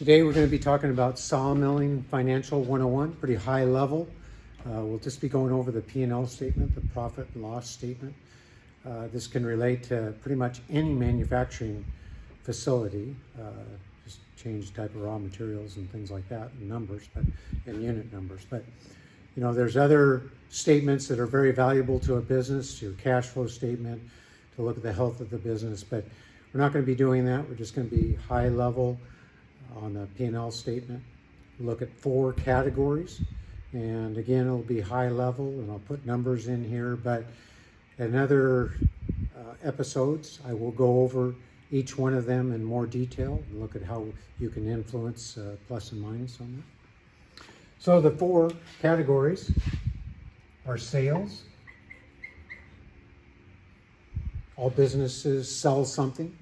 Today we're going to be talking about Sawmilling Financial 101, pretty high level. We'll just be going over the P&L statement, the profit and loss statement. This can relate to pretty much any manufacturing facility, just change type of raw materials and things like that, and numbers, and unit numbers. But you know, there's other statements that are very valuable to a business, your cash flow statement, to look at the health of the business. But we're not going to be doing that. We're just going to be high level on the P&L statement. Look at 4 categories, and again, it'll be high level, and I'll put numbers in here. But in other episodes, I will go over each one of them in more detail and look at how you can influence plus and minus on that. So the 4 categories are sales. All businesses sell something.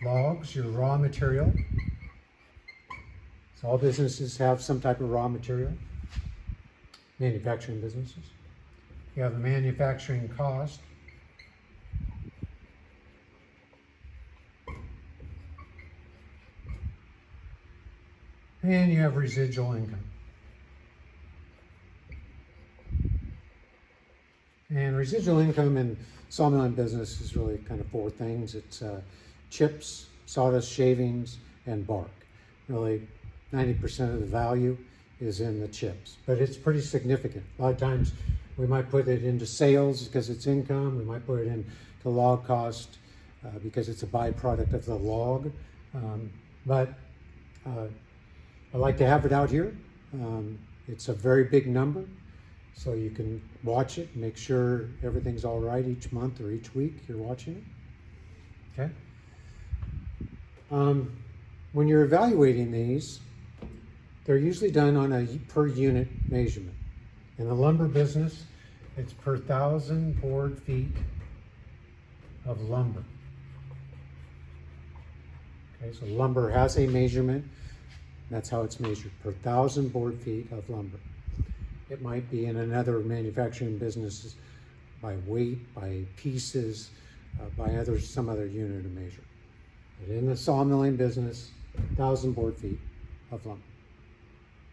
Logs, your raw material. So all businesses have some type of raw material. Manufacturing businesses. You have a manufacturing cost. And you have residual income. And residual income in sawmilling business is really kind of 4 things. It's chips, sawdust shavings, and bark. Really, 90% of the value is in the chips, but it's pretty significant. A lot of times we might put it into sales because it's income. We might put it into log cost because it's a byproduct of the log. But I like to have it out here. It's a very big number, so you can watch it, make sure everything's all right each month or each week you're watching it. Okay. When you're evaluating these, they're usually done on a per unit measurement. In the lumber business, it's per 1,000 board feet of lumber. Okay, so lumber has a measurement. That's how it's measured, per 1,000 board feet of lumber. It might be in another manufacturing business by weight, by pieces, by some other unit of measure. But in the sawmilling business, 1,000 board feet of lumber.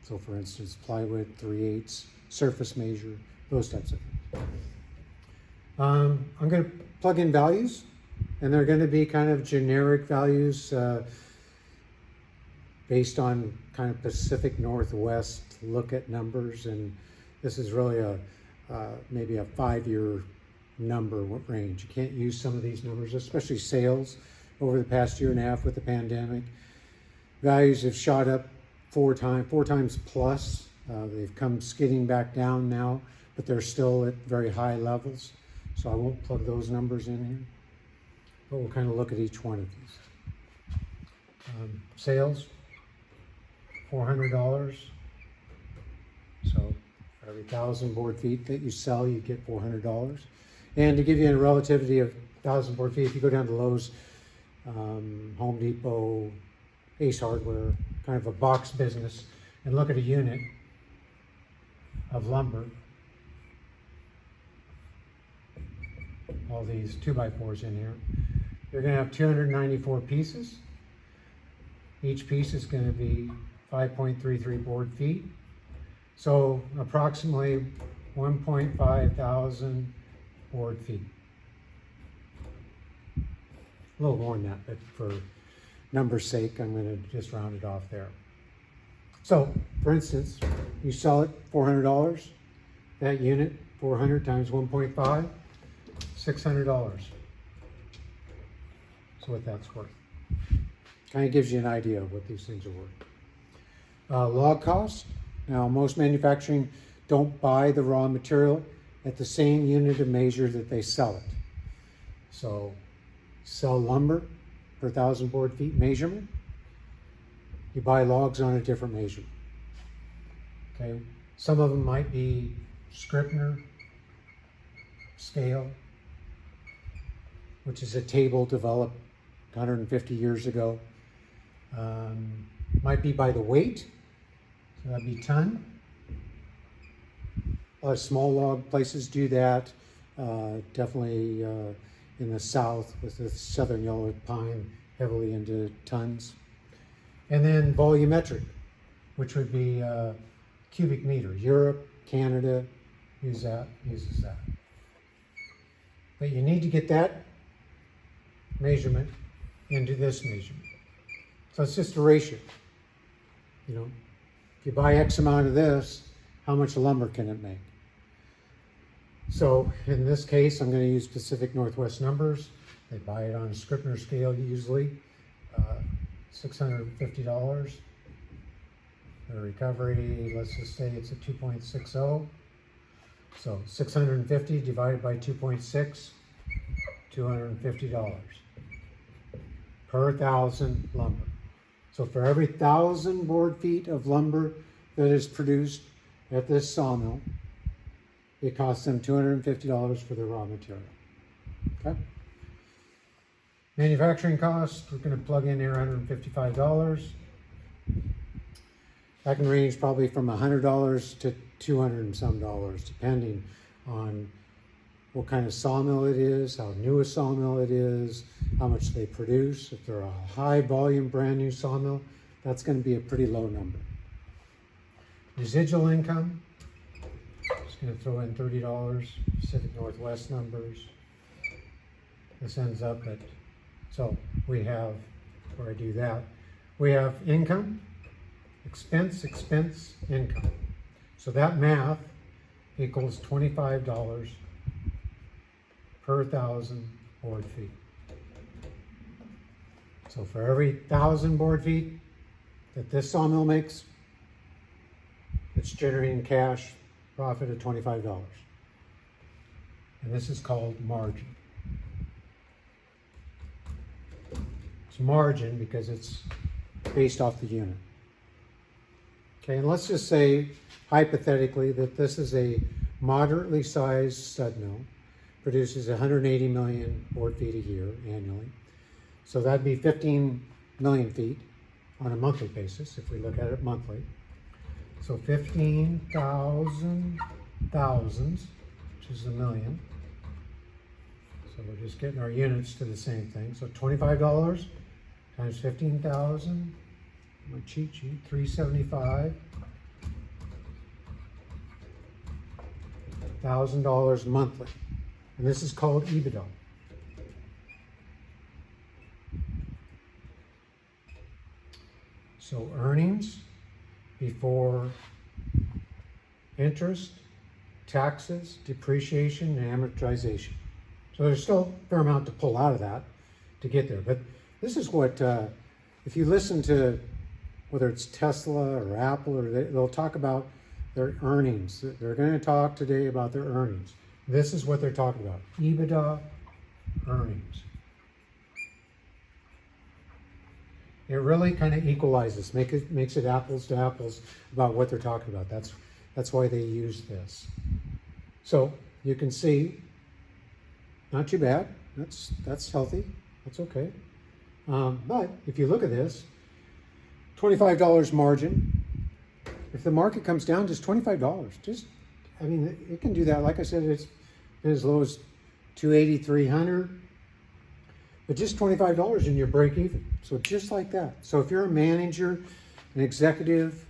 So for instance, plywood, 3/8, surface measure, those types of things. I'm going to plug in values, and they're going to be kind of generic values based on kind of Pacific Northwest look at numbers, and this is really maybe a 5-year number range. You can't use some of these numbers, especially sales over the past year and a half with the pandemic. Values have shot up 4 times plus. They've come skidding back down now, but they're still at very high levels. So I won't plug those numbers in here, but we'll kind of look at each one of these. Sales, $400. So for every 1,000 board feet that you sell, you get $400. And to give you a relativity of 1,000 board feet, if you go down to Lowe's, Home Depot, Ace Hardware, kind of a box business, and look at a unit of lumber, all these 2x4s in here, you're going to have 294 pieces. Each piece is going to be 5.33 board feet. So approximately 1.5 thousand board feet. A little more than that, but for number's sake, I'm going to just round it off there. So, for instance, you sell it $400. That unit, 400 times 1.5, $600. That's what that's worth. Kind of gives you an idea of what these things are worth. Log cost. Now, most manufacturing don't buy the raw material at the same unit of measure that they sell it. So, sell lumber per 1,000 board feet measurement. You buy logs on a different measurement. Okay, some of them might be Scribner scale, which is a table developed 150 years ago. Might be by the weight, so that'd be ton. A lot of small log places do that. Definitely in the south with the southern yellow pine heavily into tons. And then volumetric, which would be cubic meter. Europe, Canada uses that. But you need to get that measurement into this measurement. So it's just a ratio. You know, if you buy X amount of this, how much lumber can it make? So in this case, I'm going to use Pacific Northwest numbers. They buy it on a Scribner scale usually, $650. The recovery, let's just say it's a 2.60. So 650 divided by 2.6, $250 per 1,000 lumber. So for every 1,000 board feet of lumber that is produced at this sawmill, it costs them $250 for the raw material. Okay. Manufacturing cost, we're going to plug in here $155. That can range probably from $100 to $200 and some dollars, depending on what kind of sawmill it is, how new a sawmill it is, how much they produce. If they're a high volume brand new sawmill, that's going to be a pretty low number. Residual income, just going to throw in $30, Pacific Northwest numbers. This ends up at, so we have, before I do that, we have income, expense, income. So that math equals $25 per 1,000 board feet. So for every 1,000 board feet that this sawmill makes, it's generating cash profit of $25. And this is called margin. It's margin because it's based off the unit. Okay, and let's just say, hypothetically, that this is a moderately sized stud mill, produces 180 million board feet a year annually. So that'd be 15 million feet on a monthly basis, if we look at it monthly. So 15,000 thousands, which is a million. So we're just getting our units to the same thing. So $25 times 15,000, my cheat sheet, 375. $1,000 monthly. And this is called EBITDA. So earnings before interest, taxes, depreciation, and amortization. So there's still a fair amount to pull out of that to get there. But this is what, if you listen to whether it's Tesla or Apple, or they'll talk about their earnings. They're going to talk today about their earnings. This is what they're talking about. EBITDA earnings. It really kind of equalizes, makes it apples to apples about what they're talking about. That's why they use this. So you can see, not too bad. That's healthy. That's okay. But if you look at this, $25 margin. If the market comes down, just $25. I mean, it can do that. Like I said, it's been as low as $280, $300. But just $25 and you're break even. So just like that. So if you're a manager, an executive,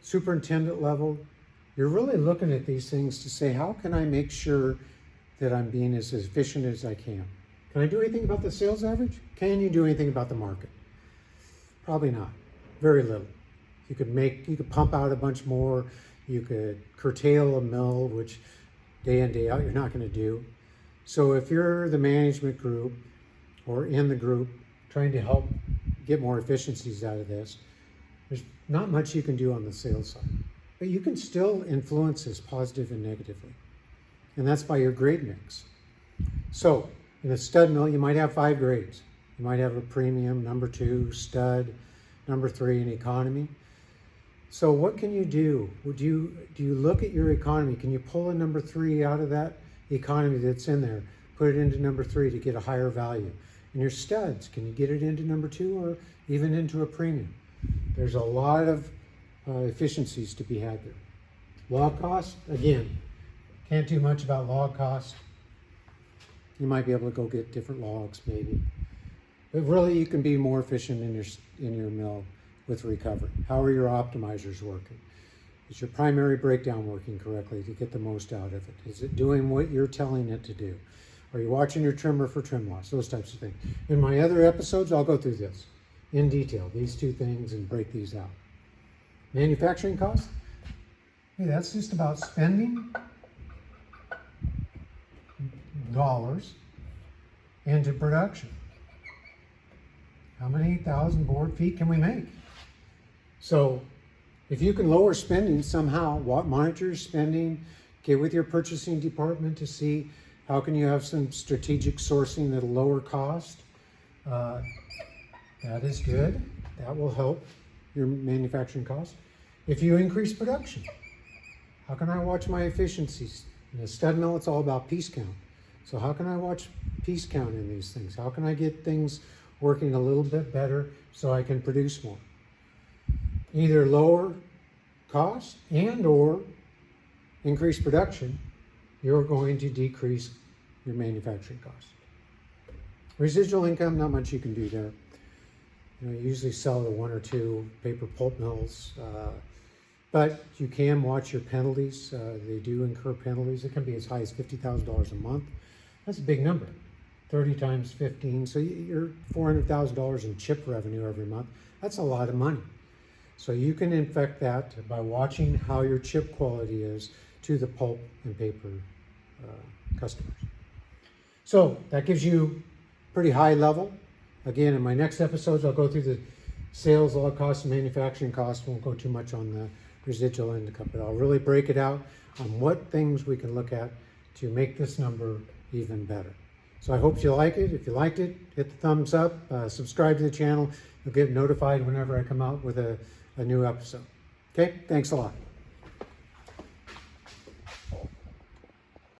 superintendent level, you're really looking at these things to say, how can I make sure that I'm being as efficient as I can? Can I do anything about the sales average? Can you do anything about the market? Probably not. Very little. You could pump out a bunch more. You could curtail a mill, which day in, day out, you're not going to do. So if you're the management group or in the group trying to help get more efficiencies out of this, there's not much you can do on the sales side. But you can still influence this positive and negatively. And that's by your grade mix. So in a stud mill, you might have 5 grades. You might have a premium, number 2, stud, number 3, in economy. So what can you do? Do you look at your economy? Can you pull a number 3 out of that economy that's in there, put it into number 3 to get a higher value? And your studs, can you get it into number 2 or even into a premium? There's a lot of efficiencies to be had there. Log cost, again, can't do much about log cost. You might be able to go get different logs maybe. But really you can be more efficient in your mill with recovery. How are your optimizers working? Is your primary breakdown working correctly to get the most out of it? Is it doing what you're telling it to do? Are you watching your trimmer for trim loss? Those types of things. In my other episodes, I'll go through this in detail, these two things, and break these out. Manufacturing costs? Hey, that's just about spending dollars into production. How many thousand board feet can we make? So if you can lower spending somehow, monitor your spending, get with your purchasing department to see how can you have some strategic sourcing at a lower cost. That is good. That will help your manufacturing costs. If you increase production, how can I watch my efficiencies? In a stud mill, it's all about piece count. So how can I watch piece count in these things? How can I get things working a little bit better so I can produce more? Either lower cost and or increase production, you're going to decrease your manufacturing costs. Residual income, not much you can do there. You usually sell to one or two paper pulp mills, but you can watch your penalties. They do incur penalties. It can be as high as $50,000 a month. That's a big number. 30 times 15, so you're $400,000 in chip revenue every month. That's a lot of money. So you can infect that by watching how your chip quality is to the pulp and paper customers. So that gives you pretty high level. Again, in my next episodes, I'll go through the sales, log costs, and manufacturing costs. Won't go too much on the residual income, but I'll really break it out on what things we can look at to make this number even better. So I hope you like it. If you liked it, hit the thumbs up, subscribe to the channel. You'll get notified whenever I come out with a new episode. Okay, thanks a lot.